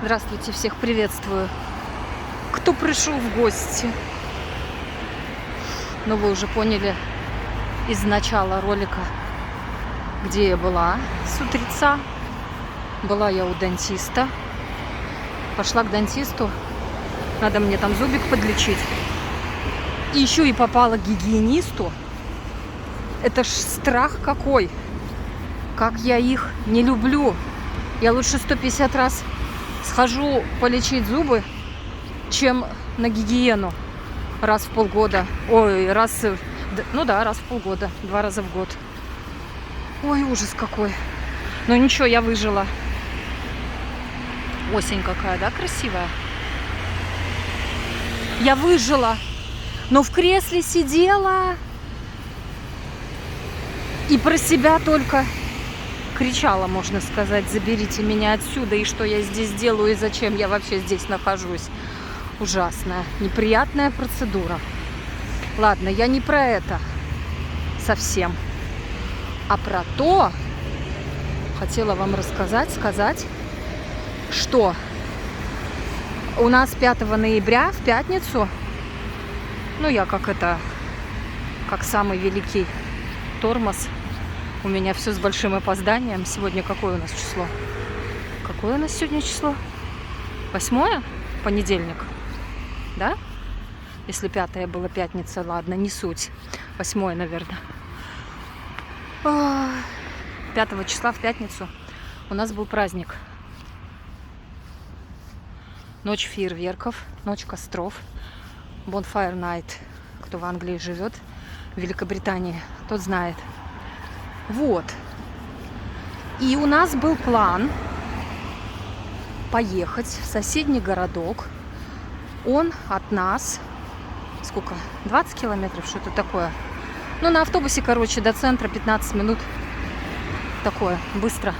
Здравствуйте, всех приветствую. Кто пришел в гости? Ну, вы уже поняли из начала ролика, где я была с утреца. Была я у дантиста. Пошла к дантисту. Надо мне там зубик подлечить. И еще и попала к гигиенисту. Это ж страх какой. Как я их не люблю. Я лучше 150 раз схожу полечить зубы, чем на гигиену раз в полгода. Ой, раз в полгода, 2 раза в год. Ой, ужас какой. Но ничего, я выжила. Осень какая, да, красивая? Я выжила. Но в кресле сидела и про себя только кричала, можно сказать: заберите меня отсюда, и что я здесь делаю, и зачем я вообще здесь нахожусь. Ужасная, неприятная процедура. Ладно, я не про это совсем, а про то, хотела вам сказать, что у нас 5 ноября, в пятницу, я как самый великий тормоз, у меня все с большим опозданием. Сегодня какое у нас число? Какое у нас сегодня число? 8? Понедельник. Да? Если 5 была пятница, ладно, не суть. 8, наверное. 5 числа в пятницу у нас был праздник. Ночь фейерверков, ночь костров. Bonfire Night. Кто в Англии живет, в Великобритании, тот знает. Вот. И у нас был план поехать в соседний городок. Он от нас, сколько? 20 километров, что-то такое. На автобусе, до центра 15 минут. Такое, быстро.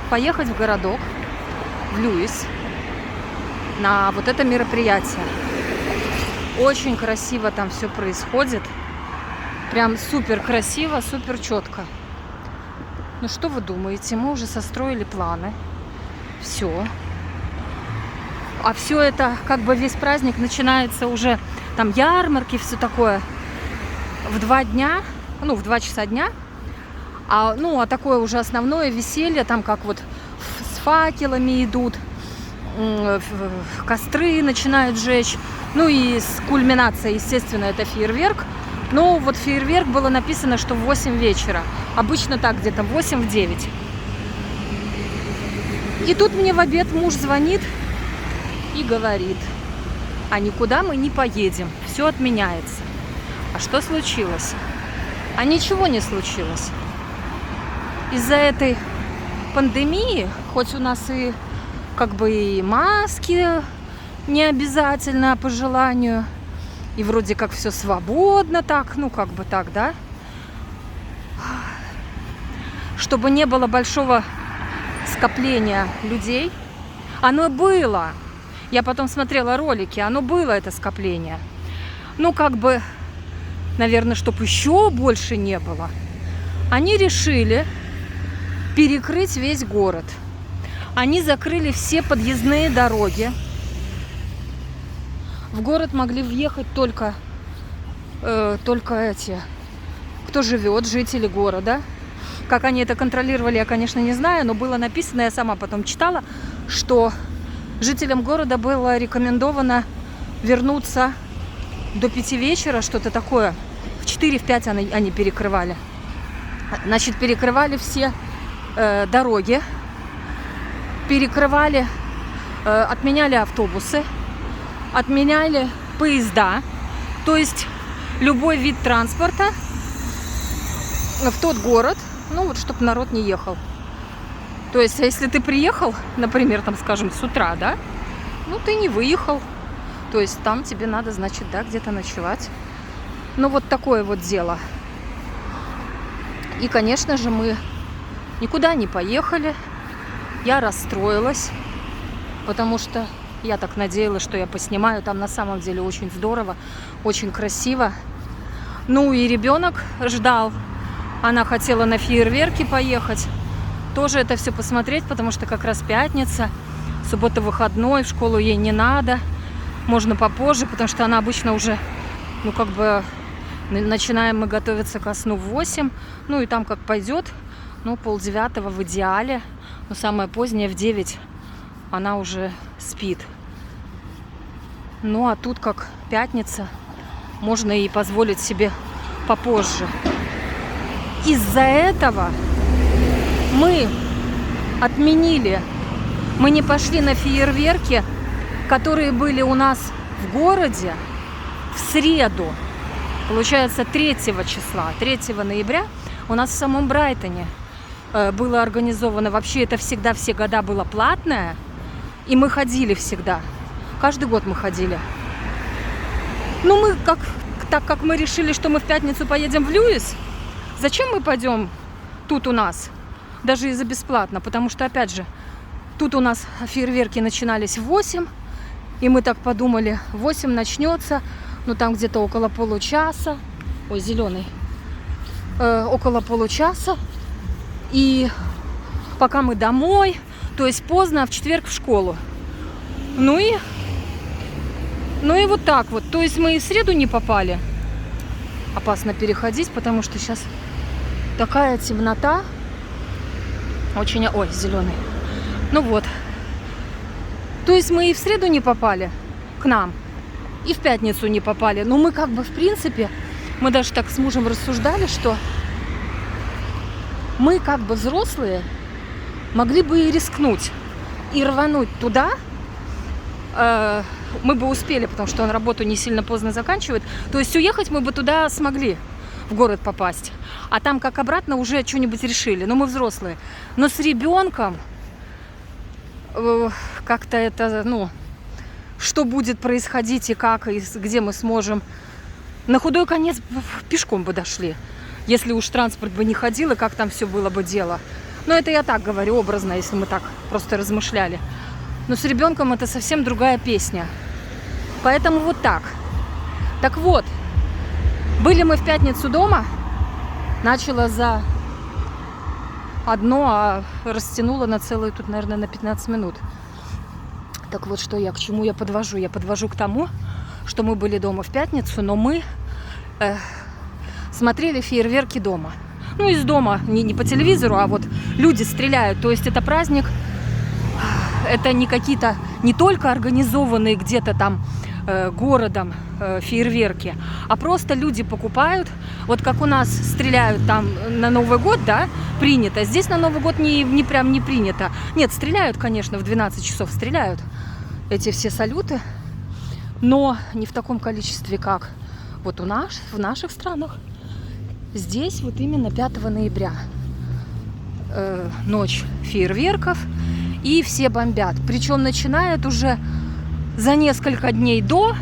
Поехать в городок, в Льюис, на вот это мероприятие. Очень красиво там все происходит. Прям супер красиво, супер четко. Ну что вы думаете? Мы уже состроили планы. Все. А все это, весь праздник начинается уже, там ярмарки, все такое, в 2 дня, в 2 часа дня. А такое уже основное веселье, там с факелами идут, костры начинают жечь. И с кульминацией, естественно, это фейерверк. Но фейерверк было написано, что в 8 вечера. Обычно так, где-то в 8-9. И тут мне в обед муж звонит и говорит: а никуда мы не поедем, все отменяется. А что случилось? А ничего не случилось. Из-за этой пандемии, хоть у нас и и маски не обязательно, по желанию, и вроде как все свободно так, так, да? Чтобы не было большого скопления людей. Оно было. Я потом смотрела ролики, оно было, это скопление. Наверное, чтобы еще больше не было. Они решили перекрыть весь город. Они закрыли все подъездные дороги. В город могли въехать только эти, кто живет, жители города. Как они это контролировали, я, конечно, не знаю, но было написано, я сама потом читала, что жителям города было рекомендовано вернуться до 5 вечера, что-то такое. В 4-5 они перекрывали. Значит, перекрывали все дороги, перекрывали, отменяли автобусы, отменяли поезда, то есть любой вид транспорта в тот город, чтобы народ не ехал. То есть, если ты приехал, например, с утра, да, ты не выехал, то есть там тебе надо, где-то ночевать. Такое дело. И, конечно же, мы никуда не поехали. Я расстроилась, потому что я так надеялась, что я поснимаю. Там на самом деле очень здорово, очень красиво. И ребенок ждал. Она хотела на фейерверки поехать. тоже это все посмотреть, потому что как раз пятница, суббота выходной, в школу ей не надо. Можно попозже, потому что она обычно уже, ну, как бы, начинаем мы готовиться ко сну в 8. Ну, и там как пойдет, ну, 8:30 в идеале. Но самое позднее в 9 она уже спит. Ну, а тут как пятница, можно и позволить себе попозже. Из-за этого мы отменили, мы не пошли на фейерверки, которые были у нас в городе в среду, получается 3 числа, 3 ноября у нас в самом Брайтоне было организовано. Вообще это всегда все года было платное, и мы ходили всегда, каждый год мы ходили. Ну мы так как мы решили, что мы в пятницу поедем в Льюис, зачем мы пойдем тут у нас, даже и за бесплатно, потому что опять же тут у нас фейерверки начинались в 8. И мы так подумали, 8 начнется, ну там где-то около получаса. Ой, зеленый. Около получаса. И пока мы домой, то есть поздно, в четверг в школу. Ну и вот так вот. То есть мы и в среду не попали. Опасно переходить, потому что сейчас такая темнота. Очень... Ой, зеленый. Ну вот. То есть мы и в среду не попали к нам, и в пятницу не попали. Но мы как бы, в принципе, мы даже так с мужем рассуждали, что мы как бы взрослые могли бы и рискнуть, и рвануть туда. Мы бы успели, потому что он работу не сильно поздно заканчивает. То есть уехать мы бы туда смогли, в город попасть. А там как обратно уже что-нибудь решили. Но мы взрослые. Но с ребенком... как-то это, ну, что будет происходить и как, и где мы сможем. На худой конец пешком бы дошли, если уж транспорт бы не ходил, и как там все было бы дело. Но это я так говорю, образно, если мы так просто размышляли. Но с ребенком это совсем другая песня. Поэтому вот так. Так вот, были мы в пятницу дома, начала за... одно, а растянула на целую, тут, наверное, на 15 минут. Так вот, что я, к чему я подвожу? Я подвожу к тому, что мы были дома в пятницу, но мы смотрели фейерверки дома. Ну, из дома, не по телевизору, а вот люди стреляют. То есть это праздник, это не какие-то, не только организованные где-то там городом фейерверки, а просто люди покупают. Вот как у нас стреляют там на Новый год, да, принято. Здесь на Новый год не прям не принято. Нет, стреляют, конечно, в 12 часов стреляют эти все салюты, но не в таком количестве, как вот в наших странах. Здесь вот именно 5 ноября ночь фейерверков, и все бомбят. Причем начинают уже за несколько дней до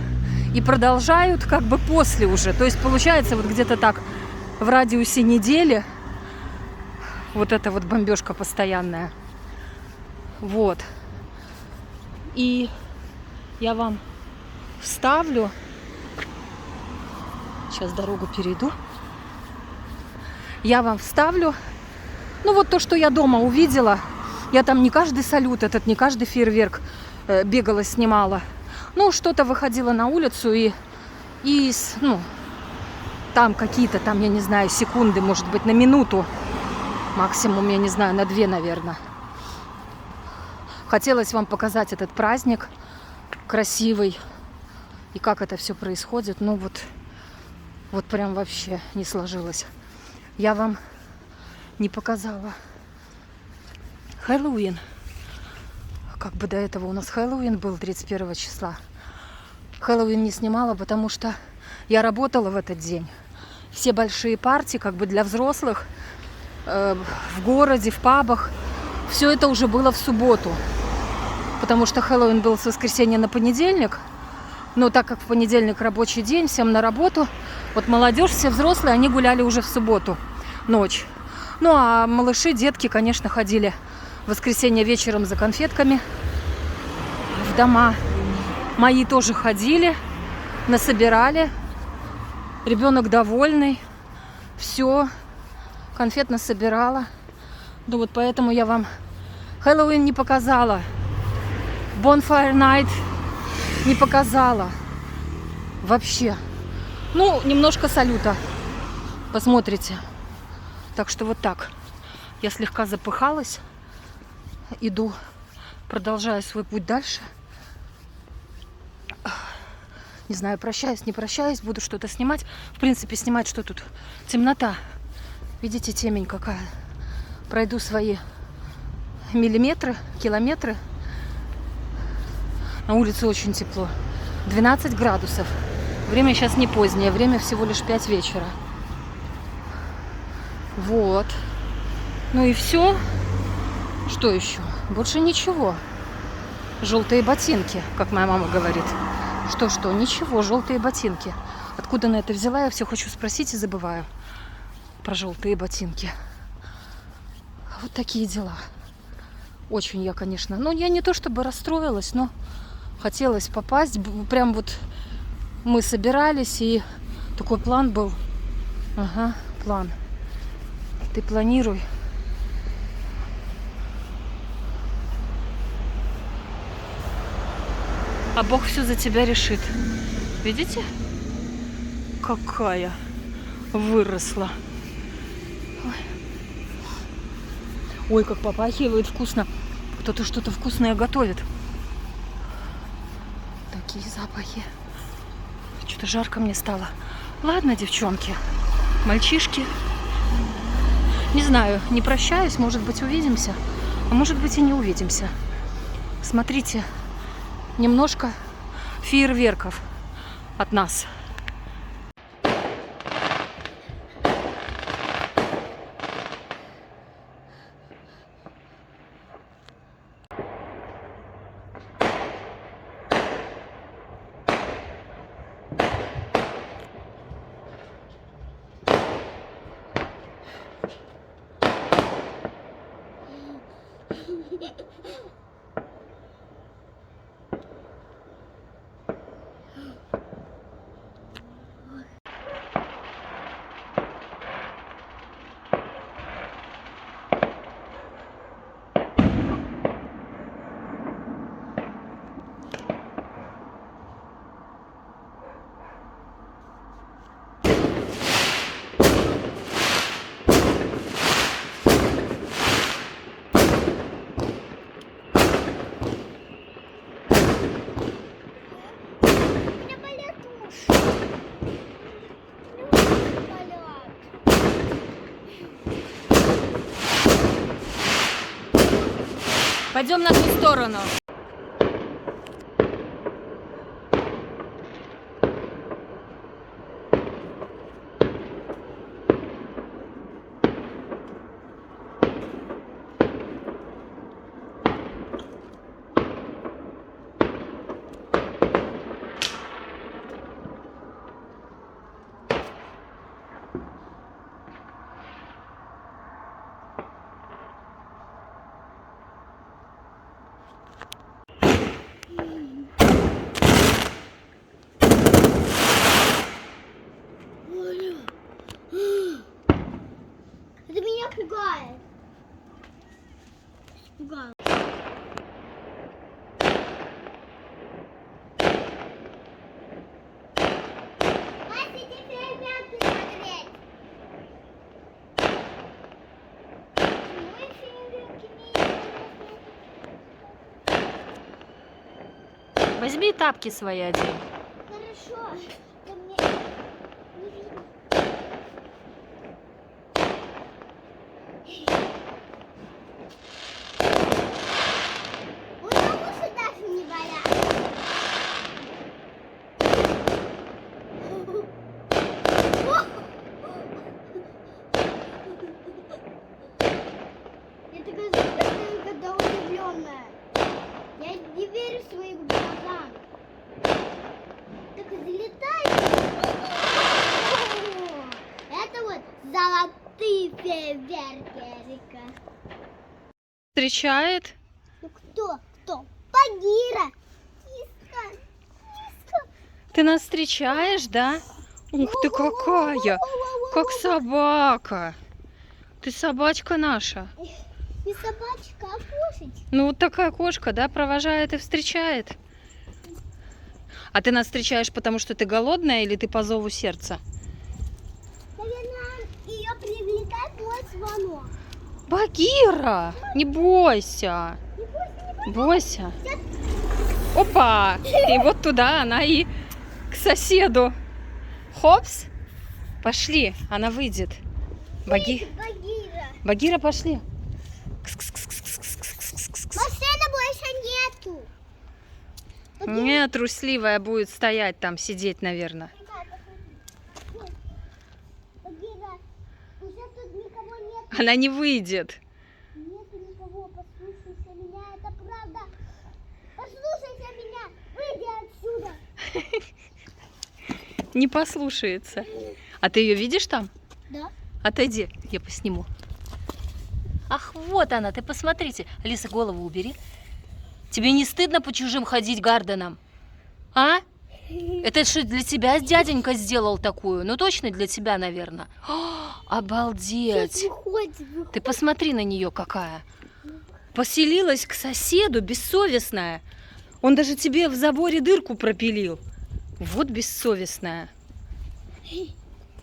и продолжают как бы после уже. То есть получается вот где-то так в радиусе недели вот эта вот бомбежка постоянная. Вот. И я вам вставлю. Сейчас дорогу перейду. Я вам вставлю. Ну вот то, что я дома увидела. Я там не каждый салют этот, не каждый фейерверк бегала, снимала. Ну, что-то выходила на улицу и ну, там какие-то, там, я не знаю, секунды, может быть, на минуту. Максимум, я не знаю, на 2, наверное. Хотелось вам показать этот праздник красивый и как это все происходит. Ну, вот прям вообще не сложилось. Я вам не показала Хэллоуин. Как бы до этого у нас Хэллоуин был 31 числа. Хэллоуин не снимала, потому что я работала в этот день. Все большие партии, как бы для взрослых, в городе, в пабах, все это уже было в субботу. Потому что Хэллоуин был с воскресенья на понедельник. Но так как в понедельник рабочий день, всем на работу, вот молодежь, все взрослые, они гуляли уже в субботу ночь. Ну а малыши, детки, конечно, ходили в воскресенье вечером за конфетками в дома. Мои тоже ходили, насобирали. Ребенок довольный. Все, конфет насобирала. Да вот поэтому я вам Хэллоуин не показала. Bonfire Night не показала. Вообще. Ну, немножко салюта. Посмотрите. Так что вот так. Я слегка запыхалась. Иду, продолжаю свой путь дальше. Не знаю, прощаюсь, не прощаюсь. Буду что-то снимать. В принципе, снимать что тут? Темнота. Видите, темень какая. Пройду свои миллиметры, километры. На улице очень тепло. 12 градусов. Время сейчас не позднее. Время всего лишь 5 вечера. Вот. Ну и все. Что еще? Больше ничего. Желтые ботинки, как моя мама говорит. Что? Ничего, желтые ботинки. Откуда она это взяла? Я все хочу спросить и забываю про желтые ботинки. Вот такие дела. Очень я, конечно... Ну, я не то чтобы расстроилась, но хотелось попасть. Прям вот мы собирались, и такой план был. Ага, план. Ты планируй. А Бог все за тебя решит. Видите? Какая выросла. Ой, как попахивает вкусно. Кто-то что-то вкусное готовит. Такие запахи. Что-то жарко мне стало. Ладно, девчонки, мальчишки. Не знаю, не прощаюсь. Может быть, увидимся. А может быть, и не увидимся. Смотрите, немножко фейерверков от нас. Пойдем на ту сторону. Это меня пугает. Пугает. Мать, иди фейерверки смотреть. Мои фейерверки не... Возьми тапки свои одень. Хорошо. Да мне... не видно. У меня уши даже не болят. Я такая запутанная, когда удивленная. Я не верю своим глазам. Так залетает. Это вот золотые фейерверки, Эрика. Встречает. Ну кто? Кто? Багира. Киска. Киска. Ты нас встречаешь, да? Ух ты какая! Как собака. Ты собачка наша. Не собачка, а кошечка. Ну, вот такая кошка, да, провожает и встречает. А ты нас встречаешь, потому что ты голодная или ты по зову сердца? Наверное, ее привлекает мой звонок. Багира, не бойся. Не бойся, не Бойся. Опа! И вот туда она и к соседу. Хопс. Пошли, она выйдет. бойся, Багира. Багира, пошли. Машины больше нету. Нет, трусливая будет стоять там, сидеть, наверное. Багира, уже тут никого нет. Она не выйдет. Нету никого, послушайся меня, это правда. Послушайся меня, выйди отсюда. Не послушается. А ты ее видишь там? Да? Отойди, я посниму. Ах, вот она, ты посмотрите. Алиса, голову убери. Тебе не стыдно по чужим ходить Гарденам? А? Это что, для тебя дяденька сделал такую? Ну, точно для тебя, наверное. Обалдеть. Выходит. Ты посмотри на нее какая. Поселилась к соседу, бессовестная. Он даже тебе в заборе дырку пропилил. Вот бессовестная.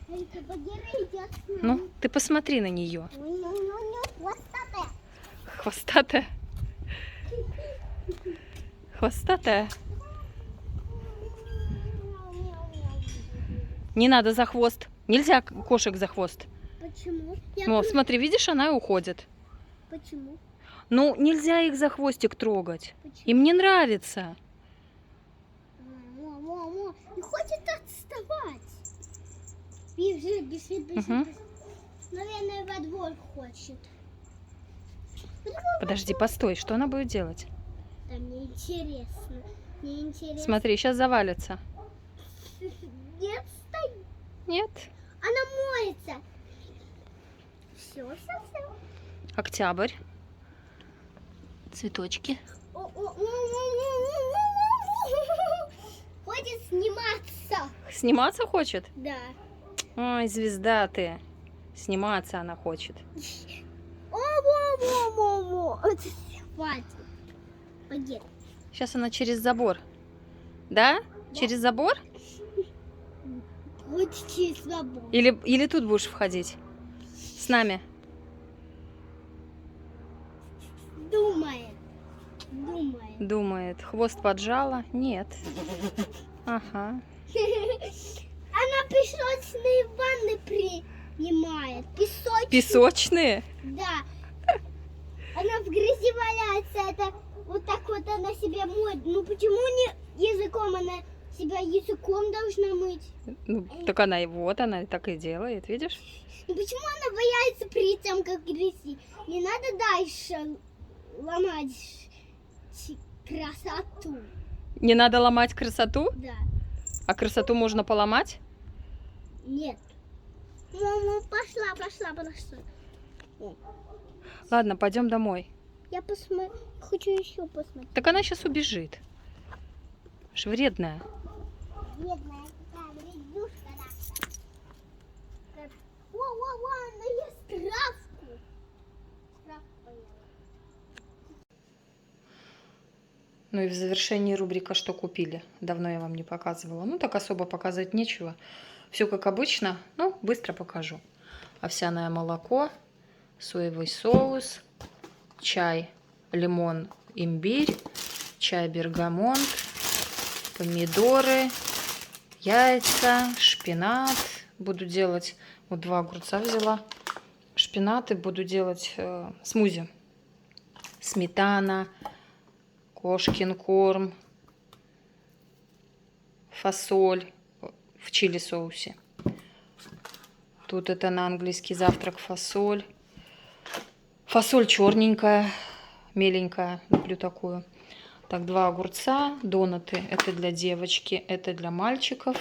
Багира идет с нами. Ну, ты посмотри на нее. Хвостатая. Хвостатая. Хвостатая. Не надо за хвост. Нельзя кошек за хвост. Почему? Ну, смотри, видишь, она и уходит. Почему? Ну, нельзя их за хвостик трогать. Почему? Им не нравится. Не хочет отставать. Бежит, бежит, бежит. Мгм. бежит. Наверное, во двор хочет. Подожди, постой, что она будет делать? Да мне интересно. Мне интересно. Смотри, сейчас завалится. Нет, стой. Нет. Она моется. Все, все, все. Октябрь. Цветочки. Хочет сниматься. Сниматься хочет? Да. Ой, звезда ты. Сниматься она хочет. О-во-во-во-во. Хватит. Пойдет. Сейчас она через забор. Да? Через забор? Вот через забор. Или тут будешь входить? С нами? Думает. Думает. Думает. Хвост поджала? Нет. Ага. Она песочные ванны принимает. Песочные. Песочные? Да. Она в грязи валяется. Это вот так вот она себя моет. Ну почему не языком? Она себя языком должна мыть. Ну, так она и вот, она так и делает, видишь? Ну почему она бояется при этом, как грязи? Не надо дальше ломать красоту. Не надо ломать красоту? Да. А красоту можно поломать? Нет. Мама, пошла, пошла, пошла. Ладно, пойдем домой. Я хочу еще посмотреть. Так она сейчас убежит. Аж вредная. Бедная такая вредюшка наша. Во-во-во, она ест травку. Травку поела. Ну и в завершении рубрика «Что купили?». Давно я вам не показывала. Ну, так особо показывать нечего. Все как обычно. Ну, быстро покажу. Овсяное молоко, соевый соус, чай, лимон, имбирь, чай бергамонт, помидоры, яйца, шпинат. Буду делать, вот 2 огурца взяла. Шпинаты буду делать смузи. Сметана, кошкин корм, фасоль в чили соусе. Тут это на английский завтрак фасоль. Фасоль черненькая, меленькая, люблю такую. Так, 2 огурца, донаты. Это для девочки, это для мальчиков.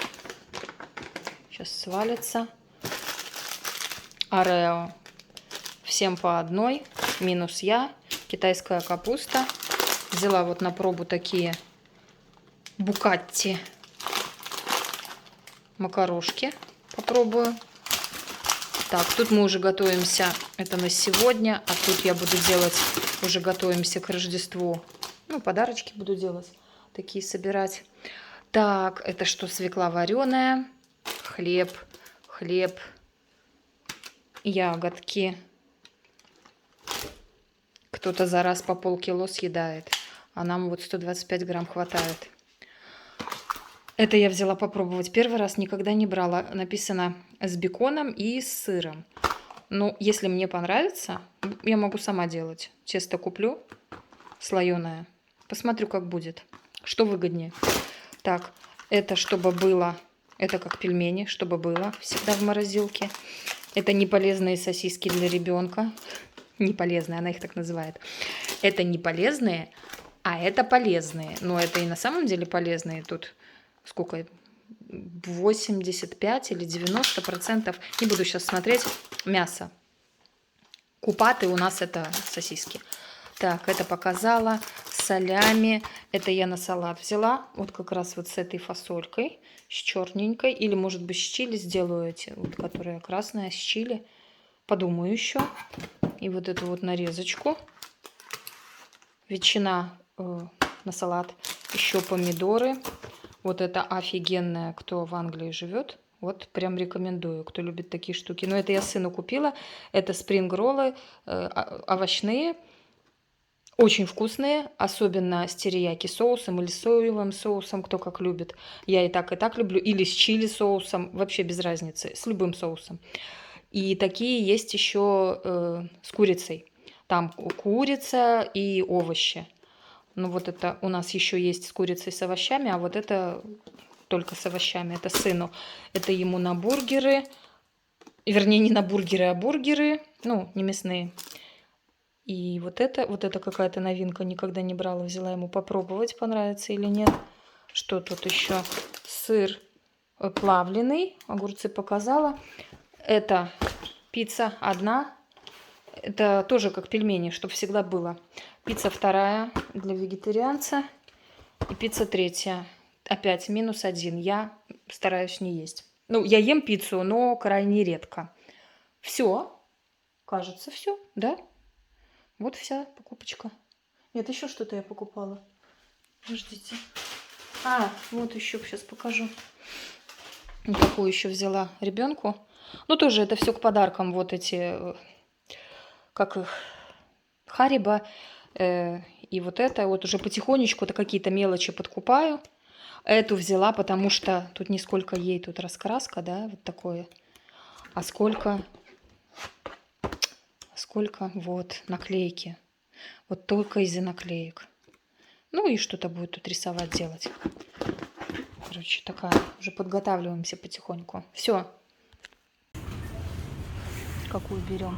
Сейчас свалится. Орео. Всем по одной, минус я. Китайская капуста. Взяла вот на пробу такие букатти макарошки. Попробую. Так, тут мы уже готовимся, это на сегодня, а тут я буду делать, уже готовимся к Рождеству. Ну, подарочки буду делать, такие собирать. Так, это что, свекла вареная, хлеб, ягодки. Кто-то за раз по полкило съедает, а нам вот 125 грамм хватает. Это я взяла попробовать. Первый раз никогда не брала. Написано с беконом и с сыром. Ну, если мне понравится, я могу сама делать. Тесто куплю слоеное. Посмотрю, как будет. Что выгоднее. Так, это чтобы было... Это как пельмени, чтобы было всегда в морозилке. Это неполезные сосиски для ребенка. Неполезные, она их так называет. Это не полезные, а это полезные. Но это и на самом деле полезные. Тут сколько? 85 или 90%. Не буду сейчас смотреть. Мясо. Купаты у нас это сосиски. Так, это показала. Солями. Это я на салат взяла. Вот как раз вот с этой фасолькой. С черненькой. Или может быть с чили сделаю эти. Вот, которая красная с чили. Подумаю еще. И вот эту вот нарезочку. Ветчина на салат. Еще помидоры. Вот это офигенное, кто в Англии живет. Вот прям рекомендую, кто любит такие штуки. Но это я сыну купила. Это спринг-роллы овощные. Очень вкусные. Особенно с терияки соусом или соевым соусом, кто как любит. Я и так люблю. Или с чили соусом. Вообще без разницы. С любым соусом. И такие есть еще с курицей. Там курица и овощи. Ну вот это у нас еще есть с курицей с овощами, а вот это только с овощами. Это сыну. Это ему на бургеры. Вернее, не на бургеры, а бургеры. Ну, не мясные. И вот это какая-то новинка. Никогда не брала. Взяла ему попробовать, понравится или нет. Что тут еще? Сыр плавленый. Огурцы показала. Это пицца одна. Это тоже как пельмени, чтобы всегда было. Пицца вторая для вегетарианца. И пицца третья. Опять -1. Я стараюсь не есть. Ну, я ем пиццу, но крайне редко. Все. Кажется, все, да? Вот вся покупочка. Нет, еще что-то я покупала. Подождите. А, вот еще сейчас покажу. Какую еще взяла ребенку. Ну, тоже это все к подаркам. Вот эти, как их, Харибо. И вот это вот уже потихонечку-то какие-то мелочи подкупаю. Эту взяла, потому что тут не сколько ей, тут раскраска, да, вот такое. А сколько вот наклейки. Вот только из-за наклеек. Ну и что-то будет тут рисовать, делать. Короче, такая. Уже подготавливаемся потихоньку. Все. Какую берем?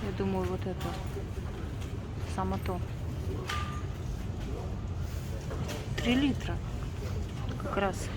Я думаю, вот эту. Само то. 3 литра. Как раз.